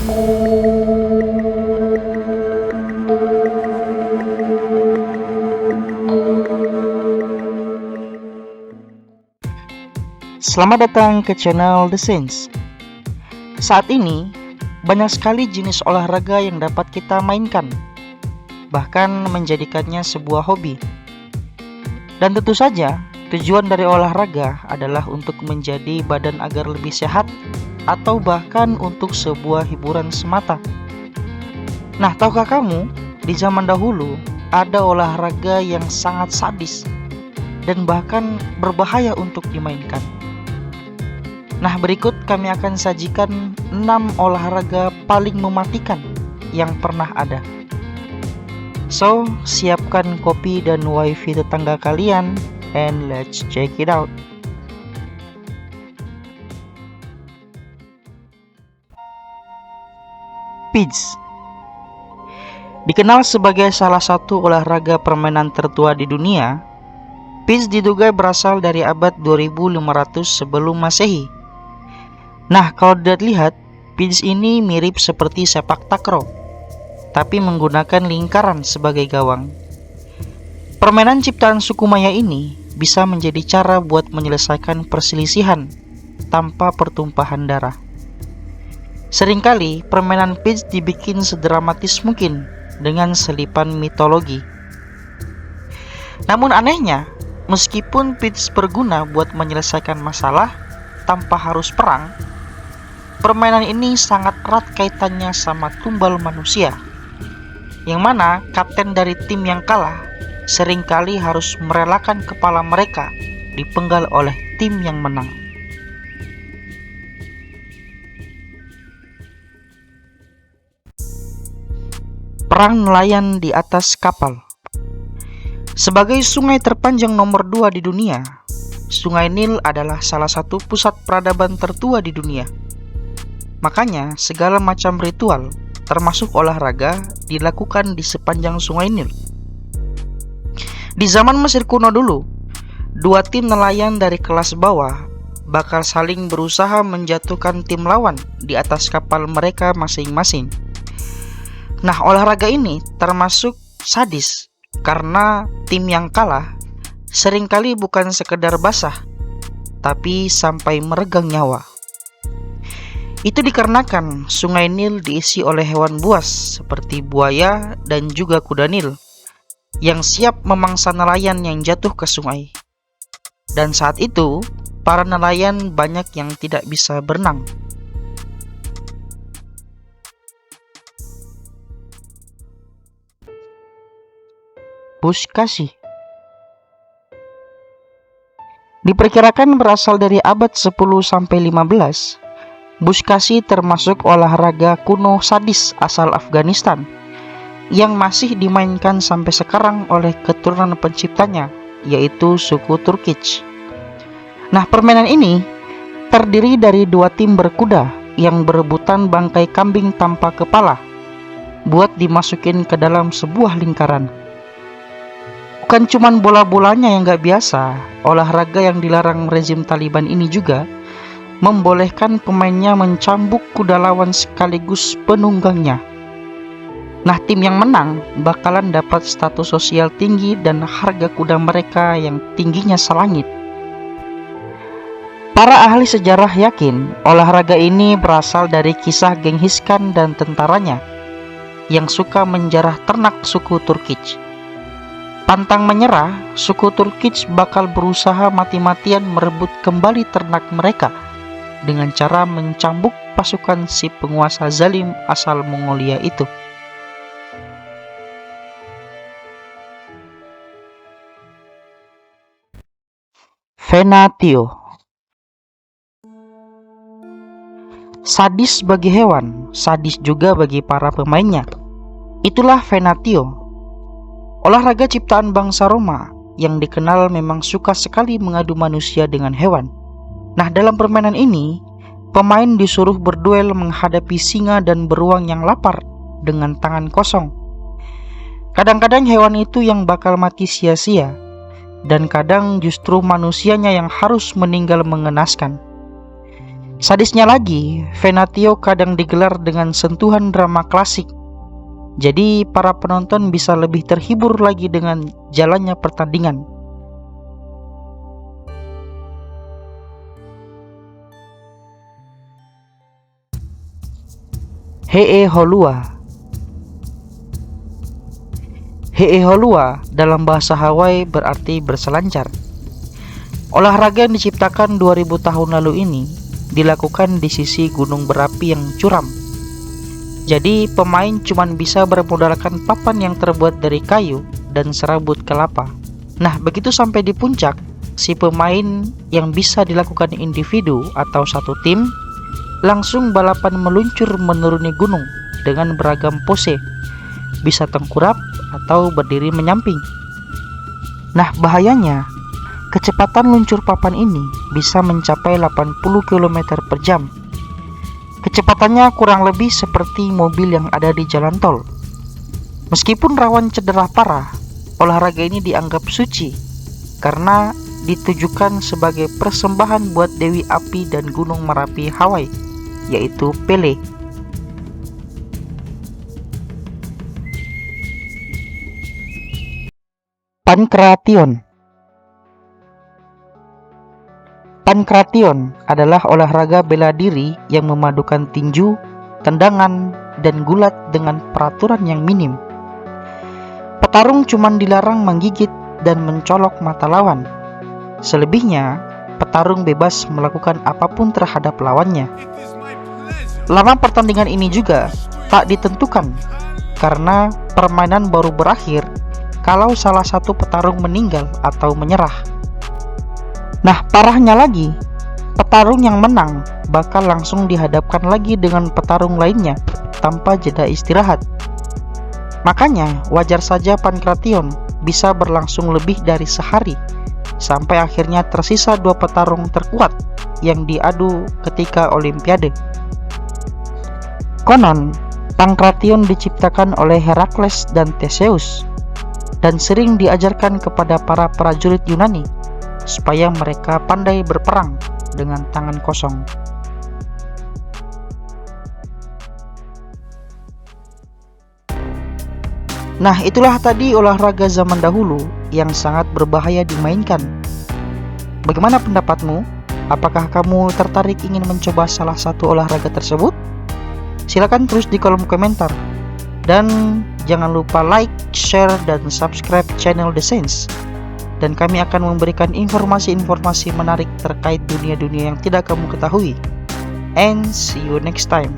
Selamat datang ke channel The Saints. Saat ini, banyak sekali jenis olahraga yang dapat kita mainkan, bahkan menjadikannya sebuah hobi. Dan tentu saja, tujuan dari olahraga adalah untuk menjadi badan agar lebih sehat, atau bahkan untuk sebuah hiburan semata. Nah, tahukah kamu, di zaman dahulu, ada olahraga yang sangat sadis, dan bahkan berbahaya untuk dimainkan. Nah, berikut kami akan sajikan 6 olahraga paling mematikan yang pernah ada. So, siapkan kopi dan wifi tetangga kalian, and let's check it out. PIDS dikenal sebagai salah satu olahraga permainan tertua di dunia. PIDS diduga berasal dari abad 2500 sebelum Masehi. Nah, kalau dilihat, PIDS ini mirip seperti sepak takraw, tapi menggunakan lingkaran sebagai gawang. Permainan ciptaan suku Maya ini bisa menjadi cara buat menyelesaikan perselisihan tanpa pertumpahan darah. Seringkali permainan PIDS dibikin sedramatis mungkin dengan selipan mitologi. Namun anehnya, meskipun PIDS berguna buat menyelesaikan masalah tanpa harus perang, permainan ini sangat erat kaitannya sama tumbal manusia, yang mana kapten dari tim yang kalah seringkali harus merelakan kepala mereka dipenggal oleh tim yang menang. Perang nelayan di atas kapal. Sebagai sungai terpanjang nomor 2 di dunia, Sungai Nil adalah salah satu pusat peradaban tertua di dunia. Makanya, segala macam ritual, termasuk olahraga, dilakukan di sepanjang Sungai Nil. Di zaman Mesir kuno dulu, 2 tim nelayan dari kelas bawah bakal saling berusaha menjatuhkan tim lawan di atas kapal mereka masing-masing. Nah, olahraga ini termasuk sadis karena tim yang kalah seringkali bukan sekedar basah, tapi sampai meregang nyawa. Itu dikarenakan Sungai Nil diisi oleh hewan buas seperti buaya dan juga kuda Nil yang siap memangsa nelayan yang jatuh ke sungai. Dan saat itu, para nelayan banyak yang tidak bisa berenang. Buskasi diperkirakan berasal dari abad 10-15. Buskasi termasuk olahraga kuno sadis asal Afghanistan yang masih dimainkan sampai sekarang oleh keturunan penciptanya, yaitu suku Turkic. Nah, permainan ini terdiri dari 2 tim berkuda yang berebutan bangkai kambing tanpa kepala buat dimasukin ke dalam sebuah lingkaran. Bukan cuman bola-bolanya yang gak biasa, olahraga yang dilarang rezim Taliban ini juga membolehkan pemainnya mencambuk kuda lawan sekaligus penunggangnya. Nah, tim yang menang bakalan dapat status sosial tinggi dan harga kuda mereka yang tingginya selangit. Para ahli sejarah yakin olahraga ini berasal dari kisah Genghis Khan dan tentaranya yang suka menjarah ternak suku Turkic. Pantang menyerah, suku Turkic bakal berusaha mati-matian merebut kembali ternak mereka dengan cara mencambuk pasukan si penguasa zalim asal Mongolia itu. Venatio. Sadis bagi hewan, sadis juga bagi para pemainnya. Itulah Venatio, olahraga ciptaan bangsa Roma yang dikenal memang suka sekali mengadu manusia dengan hewan. Nah, dalam permainan ini, pemain disuruh berduel menghadapi singa dan beruang yang lapar dengan tangan kosong. Kadang-kadang hewan itu yang bakal mati sia-sia, dan kadang justru manusianya yang harus meninggal mengenaskan. Sadisnya lagi, Venatio kadang digelar dengan sentuhan drama klasik. Jadi para penonton bisa lebih terhibur lagi dengan jalannya pertandingan. Heeholua. Heeholua dalam bahasa Hawaii berarti berselancar. Olahraga yang diciptakan 2000 tahun lalu ini dilakukan di sisi gunung berapi yang curam. Jadi pemain cuma bisa bermodalkan papan yang terbuat dari kayu dan serabut kelapa. Nah, begitu sampai di puncak, si pemain yang bisa dilakukan individu atau satu tim langsung balapan meluncur menuruni gunung dengan beragam pose, bisa tengkurap atau berdiri menyamping. Nah, bahayanya, kecepatan luncur papan ini bisa mencapai 80 km per jam. Kecepatannya kurang lebih seperti mobil yang ada di jalan tol. Meskipun rawan cedera parah, olahraga ini dianggap suci karena ditujukan sebagai persembahan buat Dewi Api dan Gunung Merapi Hawaii, yaitu Pele. Pankration. Pankration adalah olahraga bela diri yang memadukan tinju, tendangan, dan gulat dengan peraturan yang minim. Petarung cuma dilarang menggigit dan mencolok mata lawan. Selebihnya, petarung bebas melakukan apapun terhadap lawannya. Lama pertandingan ini juga tak ditentukan karena permainan baru berakhir kalau salah satu petarung meninggal atau menyerah. Nah, parahnya lagi, petarung yang menang bakal langsung dihadapkan lagi dengan petarung lainnya tanpa jeda istirahat. Makanya wajar saja pankration bisa berlangsung lebih dari sehari, sampai akhirnya tersisa 2 petarung terkuat yang diadu ketika Olimpiade. Konon, pankration diciptakan oleh Herakles dan Theseus dan sering diajarkan kepada para prajurit Yunani supaya mereka pandai berperang dengan tangan kosong. Nah, itulah tadi olahraga zaman dahulu yang sangat berbahaya dimainkan. Bagaimana pendapatmu? Apakah kamu tertarik ingin mencoba salah satu olahraga tersebut? Silakan tulis di kolom komentar. Dan jangan lupa like, share, dan subscribe channel The Sense. Dan kami akan memberikan informasi-informasi menarik terkait dunia-dunia yang tidak kamu ketahui. And see you next time.